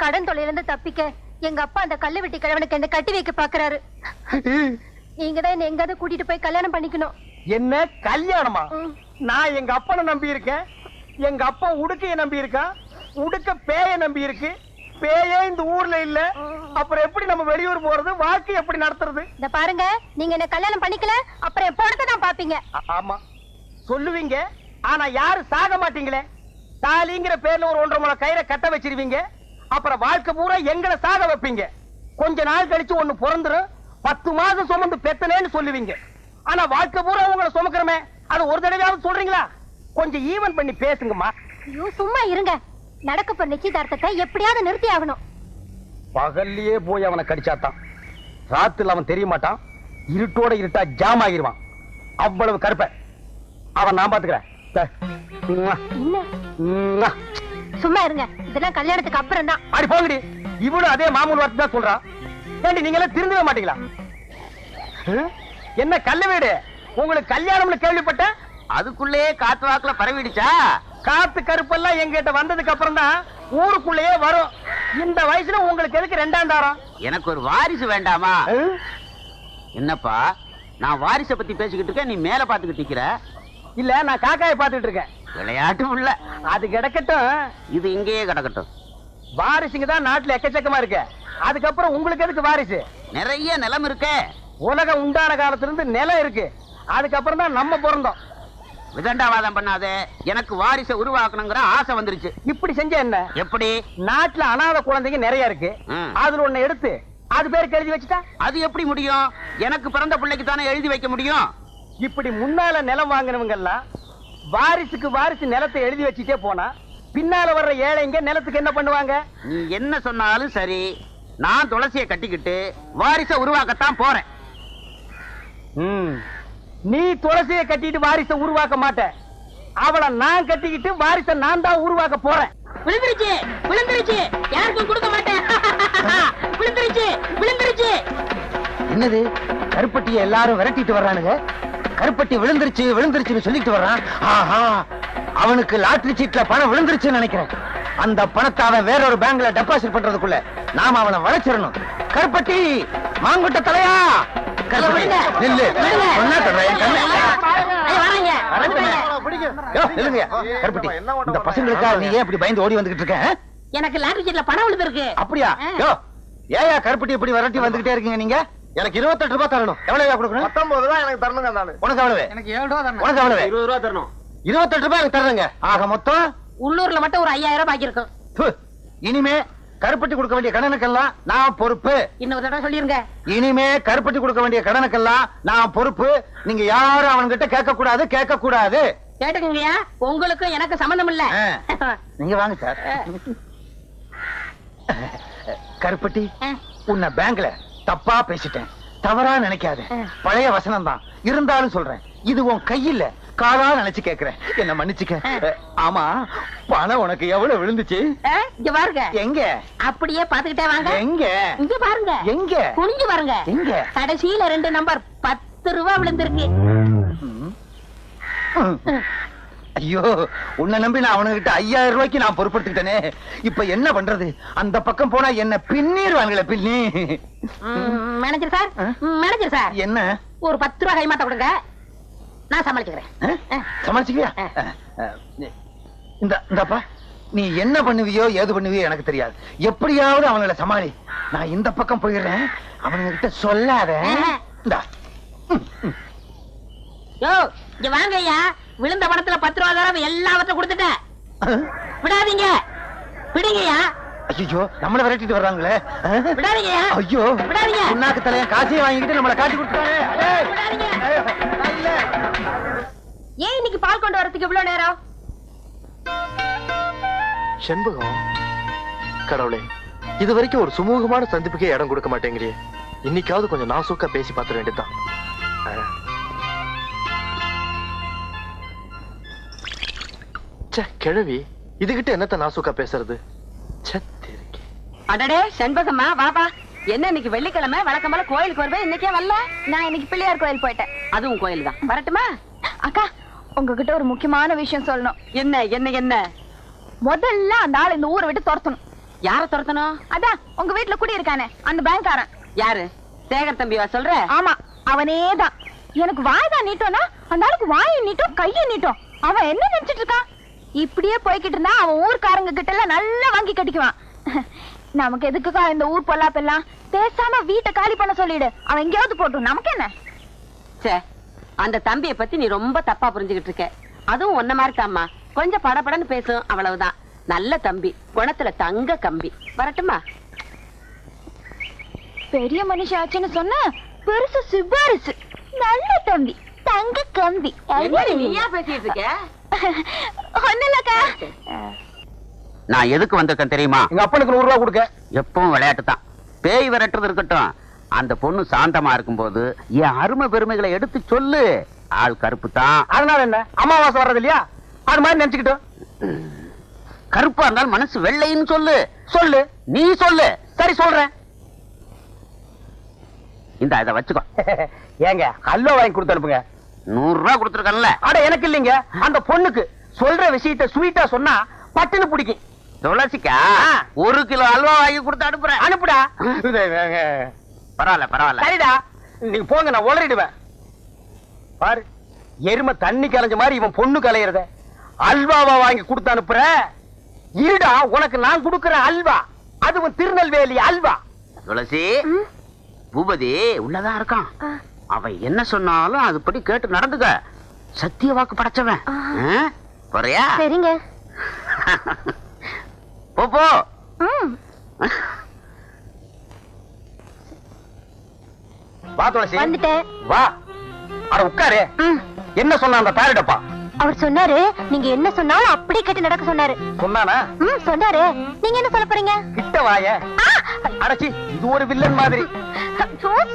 கடன் தொலைல இருந்து தப்பிக்க எங்க அப்பா அந்த கல்லு வெட்டி கிழவனுக்கு என்ன கட்டி வைக்க பாக்குறாரு. நீங்க தான் என்ன எங்காவது கூட்டிட்டு போய் கல்யாணம் பண்ணிக்கணும். என்ன கல்யாணமா? நான் எங்க அப்பனை நம்பி இருக்கேன். எங்க அப்பா உடுக்கைய நம்பி இருக்கான். உடுக்க பேய நம்பி இருக்கு. பேயே இந்த ஊர்ல இல்ல. அப்புறம் எப்படி நம்ம வெளியூர் போறது? வாழ்க்கை எப்படி நடத்துறது? இந்த பாருங்க, நீங்க என்ன கல்யாணம் பண்ணிக்கல அப்புறம் எப்போது தான் பாப்பீங்க. ஆமா சொல்லுவீங்க, ஆனா யாரும் சாக மாட்டீங்களே. தாலிங்கிற பேர்ல ஒரு 1.5 முழ கயிறை கட்ட வச்சிருவீங்க. அப்புறம் வாழ்க்கை பூரா எங்களை சாக வைப்பீங்க. கொஞ்ச நாள் கழிச்சு ஒண்ணு பிறந்துரும். 10 மாசம் சுமந்து பெத்தனேன்னு சொல்லுவீங்க. ஆனா வாழ்க்கை பூரா உங்களை சுமக்கிறமே, அது ஒரு தடவையாவது சொல்றீங்களா? கொஞ்சம் ஈவன் பண்ணி பேசுங்கம்மா. ஐயோ சும்மா இருங்க. நடக்க போற நிச்சயதார்த்தத்தை எப்படியாவது நிறுத்தி ஆகணும். பகல்லையே போய் அவனை கடிச்சாத்தான் ராத்துல அவன் தெரிய மாட்டான். இருட்டோட இருட்டா ஜாம் ஆகிருவான். அவ்வளவு கருப்ப அவன் நான் பாத்துக்கிறேன். சும்மா இருங்க, இதெல்லாம் கல்யாணத்துக்கு அப்புறம் தான். அடி போங்கடி. இவனும் அதே மாமூல் வார்த்தை தான் சொல்றான். ஏண்டி நீங்க எல்லாம் திருந்தவே மாட்டீங்களா? என்ன கல்ல வீடு? உங்களுக்கு கல்யாணம்னு கேள்விப்பட்ட அதுக்குள்ளே காத்து வாக்குல பரவிடுச்சா? காத்து கருப்பெல்லாம் எங்கிட்ட வந்ததுக்கு அப்புறம் தான் ஊருக்குள்ளேயே வரும். இந்த வயசுல உங்களுக்கு எதுக்கு 2ஆம் தாரம்? எனக்கு ஒரு வாரிசு வேண்டாமா? என்னப்பா நான் வாரிசை பத்தி பேசிக்கிட்டு இருக்கேன், நீ மேல பாத்துக்கிட்டு நிக்கிற. இல்ல, நான் காக்காயை பாத்துட்டு இருக்கேன். விளையாட்டு உள்ள அது கிடக்கட்டும், இது இங்கேயே கிடக்கட்டும். வாரிசுங்க தான் நாட்டுல எக்கச்சக்கமா இருக்கு. அதுக்கப்புறம் உங்களுக்கு எதுக்கு வாரிசு? நிறைய நிலம் இருக்கே. உலகம் உண்டான காலத்துல இருந்து நிலம் இருக்கு. அதுக்கப்புறம் தான் நம்ம பிறந்தோம். விதண்டாவாதம் பண்ணாதே. எனக்கு வாரிசை உருவாக்கணுங்கிற ஆசை வந்துருச்சு. இப்படி செஞ்ச என்ன? எப்படி? நாட்டுல அனாதை குழந்தைங்க நிறைய இருக்கு. அதுல ஒண்ணு எடுத்து அது பேருக்கு எழுதி வச்சுட்டா அது எப்படி முடியும்? எனக்கு பிறந்த பிள்ளைக்கு தானே எழுதி வைக்க முடியும். இப்படி முன்னால நிலம் வாங்கினவங்க எல்லாம் வாரிசுக்கு வாரிசு நிலத்தை எழுதி வச்சுட்டே போனா பின்னால வர்ற ஏழைங்க நிலத்துக்கு என்ன பண்ணுவாங்க? நீ என்ன சொன்னாலும் சரி, நான் துளசியை கட்டிக்கிட்டு வாரிசை உருவாக்கத்தான் போறேன். நீ துளசியை கட்டிட்டு வாரிசை உருவாக்க மாட்ட. அவளை நான் கட்டிக்கிட்டு வாரிசை நான் தான் உருவாக்க போறேன். விழுந்துருச்சு விழுந்துருச்சு, யாருக்கும் கொடுக்க மாட்டேன். விழுந்துருச்சு விழுந்துருச்சு. என்னது? கருப்பட்டியை எல்லாரும் விரட்டிட்டு வர்றானுங்க. கருப்பட்டி விழுந்துருச்சு விழுந்துருச்சுன்னு சொல்லிட்டு வர்றான். ஆஹா, அவனுக்கு லாட்டரி சீட்ல பணம் விழுந்துருச்சுன்னு நினைக்கிறேன். அந்த பணத்தை அவன் வேற ஒரு பேங்க்ல டெபாசிட் பண்றதுக்குள்ள நாம அவனை வளைச்சிடணும். கருப்பட்டி, மாங்குட்ட தலையா, இந்த பசங்களுக்காக நீ ஏன் இப்படி பயந்து ஓடி வந்துகிட்டு இருக்க? எனக்கு லாட்டரி சீட்ல பணம் விழுந்திருக்கு. அப்படியா? ஏயா கருப்பட்டி இப்படி விரட்டி வந்துகிட்டே இருக்கீங்க நீங்க? எனக்கு 28 ரூபாய் தரணும். எவ்வளவு கொடுக்கணும்? 19 ரூபாய் எனக்கு தரணுங்க. நானு உனக்கு எவ்வளவு? எனக்கு 7 ரூபாய் தரணும். உனக்கு எவ்வளவு? 20 ரூபாய் தரணும். 28 ரூபாய் எனக்கு தரணுங்க. ஆக மொத்தம் உள்ளூர்ல மட்டும் ஒரு 5000 ரூபாய் பாக்கி இருக்கும். இனிமே கருப்பட்டி கொடுக்க வேண்டிய கடனுக்கெல்லாம் நான் பொறுப்பு. இன்னொரு தடவை சொல்லிருங்க. இனிமே கருப்பட்டி கொடுக்க வேண்டிய கடனுக்கெல்லாம் நான் பொறுப்பு. நீங்க யாரும் அவன்கிட்ட கேட்க கூடாது, கேட்க கூடாது. கேட்டுக்கங்கய்யா, உங்களுக்கு எனக்கு சம்பந்தம் இல்ல. நீங்க வாங்க சார். கருப்பட்டி, உன்னை பேங்க்ல தப்பா பேசிட்டேன், தவறா நினைக்காத. பழைய வசனம் தான் இருந்தாலும் சொல்றேன். இது உன் கையில காலா நினைச்சு கேக்குறேன், என்ன மன்னிச்சுக்க. ஆமா, பணம் உனக்கு எவ்வளவு விழுந்துச்சு? இங்க பாருங்க. எங்க? அப்படியே பாத்துக்கிட்டே வாங்க. எங்க? இங்க பாருங்க. எங்க? குனிஞ்சு பாருங்க. எங்க? கடைசியில 2 நம்பர் 10 ரூபாய் விழுந்திருக்கு. ஐயோ, உன்னை நம்பி நான் அவனுகிட்ட 5000 ரூபாய்க்கு நான் பொறுப்படுத்திட்டேனே. இப்ப என்ன பண்றது? அந்த பக்கம் போனா என்ன பின்னிடுவாங்களே, பின்னி. மேனேஜர் சார், மேனேஜர் சார், என்ன? ஒரு 10 ரூபாய் கைமாத்த கொடுங்க, நான் சமாளிச்சுக்கிறேன். சமாளிச்சுக்கியா? இந்தப்பா, நீ என்ன பண்ணுவியோ ஏது பண்ணுவியோ எனக்கு தெரியாது. எப்படியாவது அவங்களை சமாளி. நான் இந்த பக்கம் போயிடுறேன், அவனுங்க கிட்ட சொல்லாத. யோ, இங்க வாங்க ஐயா. விழுந்த பணத்துல 10 ரூபாய் தரம் எல்லாவற்றையும் கொடுத்துட்டேன். விடாதீங்க, விடுங்கய்யா. ஐயோ, நம்மள விரட்டிட்டு வர்றாங்களே. விடாதீங்கய்யா. ஐயோ, விடாதீங்க. உன்னாக்கு தலைய காசையை வாங்கிட்டு நம்மள காட்டி கொடுத்தாங்க. ஏன் இன்னைக்கு பால் கொண்டு வரதுக்கு இவ்வளவு நேரம்? செண்பகம், கடவுளே, இது வரைக்கும் ஒரு சுமூகமான சந்திப்புக்கே இடம் கொடுக்க மாட்டேங்கிறியே. இன்னைக்காவது கொஞ்சம் நாசூக்கா பேசி பார்த்துட வேண்டியதுதான். கிழவி, இதுகிட்ட என்னத்த நாசூக்கா பேசுறது? அடடே செண்பகம்மா, வாபா. என்ன இன்னைக்கு வெள்ளிக்கிழமை, வழக்கமான கோயிலுக்கு வருவேன், இன்னைக்கே வரல? நான் இன்னைக்கு பிள்ளையார் கோயில் போயிட்டேன். அதுவும் கோயில் தான். வரட்டுமா? அக்கா, உங்ககிட்ட ஒரு முக்கியமான விஷயம் சொல்லணும். என்ன என்ன என்ன? முதல்ல அந்த ஆள் இந்த ஊரை விட்டு துரத்தணும். யார துரத்தணும்? அதான் உங்க வீட்டுல குடி இருக்கானே அந்த பேங்க்காரன். யாரு? சேகர் தம்பிவா சொல்ற? ஆமா, அவனேதான். எனக்கு வாய்தான் நீட்டோம்னா அந்த ஆளுக்கு வாயை நீட்டும் கையை நீட்டும். அவன் என்ன நினைச்சிட்டு இருக்கான்? இப்படியே போய்கிட்டு இருந்தா அவன் ஊர்க்காரங்க கிட்ட எல்லாம் நல்லா வாங்கி கட்டிக்குவான். நமக்கு எதுக்குக்கா இந்த ஊர் பொல்லாப்பெல்லாம்? பேசாம வீட்டை காலி பண்ண சொல்லிடு, அவன் எங்கேயாவது போட்டும், நமக்கு என்ன? சே, அந்த தம்பியை பத்தி நீ ரொம்ப தப்பா புரிஞ்சுகிட்டு இருக்க. அதுவும் ஒன்ன மாதிரி தாம்மா, கொஞ்சம் படபடன்னு பேசும், அவ்வளவுதான். நல்ல தம்பி, குணத்துல தங்க கம்பி. வரட்டுமா? பெரிய மனுஷாச்சுன்னு சொன்ன பெருசு சிபாரிசு. நல்ல தம்பி, தங்க கம்பி. நீயா பேசிட்டு இருக்க? ஒண்ணு இல்லக்கா. நான் எதுக்கு வந்திருக்கேன் தெரியுமா? எங்க அப்பனுக்கு 100 ரூபாய் கொடுக்க. எப்பவும் விளையாட்டு தான். பேய் விரட்டுறது இருக்கட்டும், அந்த பொண்ணு சாந்தமா இருக்கும்போது என் அருமை பெருமைகளை எடுத்து சொல்லு. ஆள் கருப்பு தான். அதனால என்ன, அமாவாசை வர்றது இல்லையா, அது மாதிரி நினைச்சுக்கிட்டோம். கருப்பா இருந்தாலும் மனசு வெள்ளைன்னு சொல்லு. சொல்லு. நீ சொல்லு. சரி சொல்றேன். இந்த இதை வச்சுக்கோ. ஏங்க ஹல்வா வாங்கி கொடுத்து அனுப்புங்க. 100 ரூபாய் கொடுத்துருக்கல. அட எனக்கு இல்லைங்க, அந்த பொண்ணுக்கு. சொல்ற விஷயத்த ஸ்வீட்டா சொன்னா பட்டுன்னு பிடிக்கும். துளசிக்கா 1 கிலோ அல்வா வாங்கி கொடுத்து அனுப்புறேன். அனுப்புடா. பரவாயில்ல பரவாயில்ல. சரிடா, நீங்க போங்க, நான் உளறிடுவேன். பாரு, எருமை தண்ணி கலைஞ்ச மாதிரி இவன் பொண்ணு கலையறத அல்வாவா வாங்கி கொடுத்து அனுப்புற. இருடா, உனக்கு நான் கொடுக்கிற அல்வா, அதுவும் திருநெல்வேலி அல்வா. துளசி, பூபதி உள்ளதான் இருக்கான். அவன் என்ன சொன்னாலும் அதுபடி கேட்டு நடந்துக்க. சத்திய வாக்கு படைச்சவன். போறியா? சரிங்க. போ. வா துளசி, வந்துட்டேன். வா. அட உட்காரு. என்ன சொன்ன அந்த தாரிடப்பா? அவர் சொன்னாரு, நீங்க என்ன சொன்னாலும் அப்படி கேட்டு நடக்க சொன்னாரு. சொன்னானா? சொன்னாரு. நீங்க என்ன சொல்ல போறீங்க? கிட்ட வாய. அடச்சி, இது ஒரு வில்லன் மாதிரி.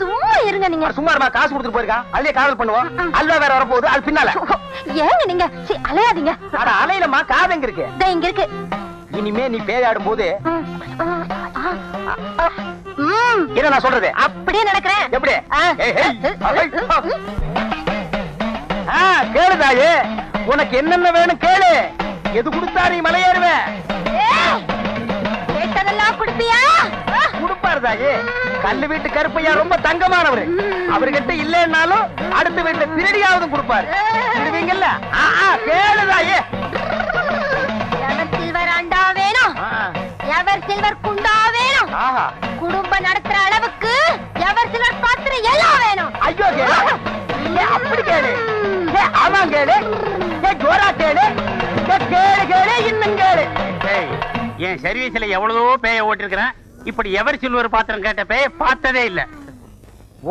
சும்மா இருங்க நீங்க. சும்மா இருமா, காசு கொடுத்துட்டு போயிருக்கான், அதுலயே காதல் பண்ணுவோம். அல்வா வேற வரப்போகுது, அது பின்னால. ஏங்க நீங்க அலையாதீங்க. அட அலையிலமா, காது எங்க இருக்கு? இங்க இருக்கு. இனிமே நீ பேயாடும் போது என்ன நான் சொல்றது அப்படியே நடக்கிறேன். எப்படி? கேளுதாயே, உனக்கு என்னென்ன வேணும் கேளு. எது கொடுத்தா நீ மலையேறுவேன். கேட்டதெல்லாம் கொடுப்பியா? கொடுப்பாரு தாயே. கல்லு வீட்டு கருப்பையா ரொம்ப தங்கமானவரு. அவர்கிட்ட இல்லைன்னாலும் அடுத்த வீட்டுல திருடியாவது கொடுப்பாரு. திருடுவீங்கல்ல? கேளுதாயே. எவர் சில்வர் அண்டா வேணும், எவர் சில்வர் குண்டா வேணும், குடும்பம் நடத்துற அளவுக்கு எவர் சில்வர் பாத்திரம் எல்லாம் வேணும். ஐயோ கேளு, அப்படி கேளு. ஆமாம் கேளு, ஜோரா கேளு, கேளு கேளு, இன்னும் கேளு. என் சர்வீஸ்ல எவ்வளவோ பேய ஓட்டிருக்கிறேன். இப்படி எவர் சில்வர் பாத்திரம் கேட்ட பேய பார்த்ததே இல்ல.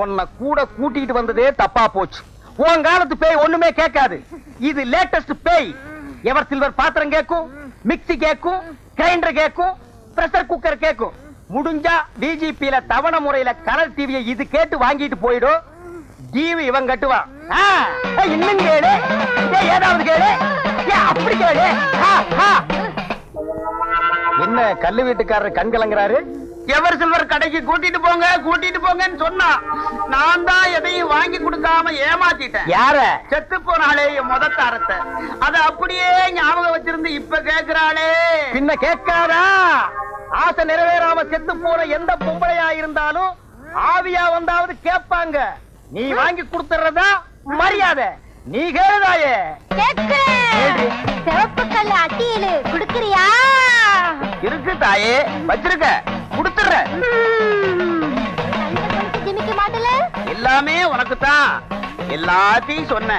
உன்னை கூட கூட்டிட்டு வந்ததே தப்பா போச்சு. உன் காலத்து பேய் ஒண்ணுமே கேட்காது. இது லேட்டஸ்ட் பேய். எவர் சில்வர் பாத்திரம் கேட்கும், மிக்ஸி கேட்கும், கிரைண்டர் கேட்கும், பிரஷர் குக்கர் கேட்கும். முடிஞ்சா டிஜிபில தவணை முறையில கலர் டிவியை இது கேட்டு வாங்கிட்டு போயிடும். டிவி இவன் கட்டுவான். இன்னும் கேளு, ஏதாவது கேளு, அப்படி கேளு. என்ன கல்லு வீட்டுக்காரர் கண் கலங்குறாரு? எவர் சில்வர் கடைக்கு கூட்டிட்டு போங்கன்னு சொன்னா நான் தான் எதையும் வாங்கி கொடுக்காம ஏமாத்திட்டேன். யார? செத்து போனாலே என் முதத்தாரத்தை அத அப்படியே ஞாபகம் வச்சிருந்து இப்ப கேக்குறாளே. பின்ன கேட்காதா? ஆசை நிறைவேறாம செத்து போன எந்த பொம்பளையா இருந்தாலும் ஆவியா வந்தாவது கேட்பாங்க. நீ வாங்கி கொடுத்துறதா மரியாதை. நீ கேளுதாயே. சிவப்பு கல்லு அட்டியிலு குடுக்கறியா? இருக்கு தாயே, வச்சிருக்க, கொடுத்துற. ஜிமிக்க மாட்டல? எல்லாமே உனக்கு தான். எல்லாத்தையும் சொன்ன.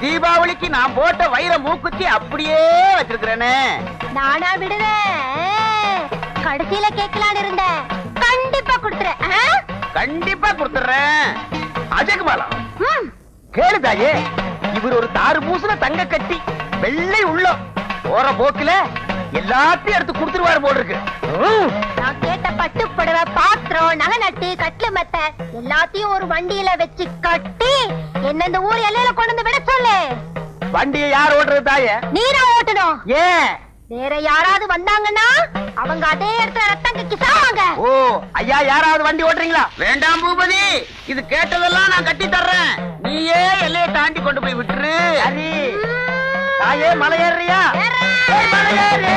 தீபாவளிக்கு நான் போட்ட வைர மூக்குத்தி அப்படியே வச்சிருக்கிறேனே. நானா விடுவேன். கடைசியில கேட்கலான்னு இருந்தேன். கண்டிப்பா கொடுத்துறேன். கண்டிப்பா கொடுத்துறேன். அஜகுமாலா கேளு தாயே. இவர் ஒரு தாறு பூசுல தங்க கட்டி வெள்ளை உள்ளம். போற போக்குல எல்லாத்தையும் எடுத்து கொடுத்துருவாரு போல இருக்கு. நான் கேட்ட பட்டு புடவை, பாத்திரம், நகை நட்டு, கட்லு மெத்த எல்லாத்தையும் ஒரு வண்டியில வச்சு கட்டி என்ன இந்த ஊர் எல்லையில கொண்டு வந்து விட சொல்லு. வண்டியை யார் ஓட்டுறது தாயே? நீதான் ஓட்டணும். ஏன்? வேற யாராவது வந்தாங்கன்னா அவங்க அதே இடத்துல ரத்தம் கக்கி சாவாங்க. ஓ ஐயா, யாராவது வண்டி ஓட்டுறீங்களா? வேண்டாம் பூபதி, இது கேட்டதெல்லாம் நான் கட்டி தர்றேன். நீயே எல்லையை தாண்டி கொண்டு போய் விட்டுரு. சரி தாயே, மலை ஏறியா? மலை ஏறு.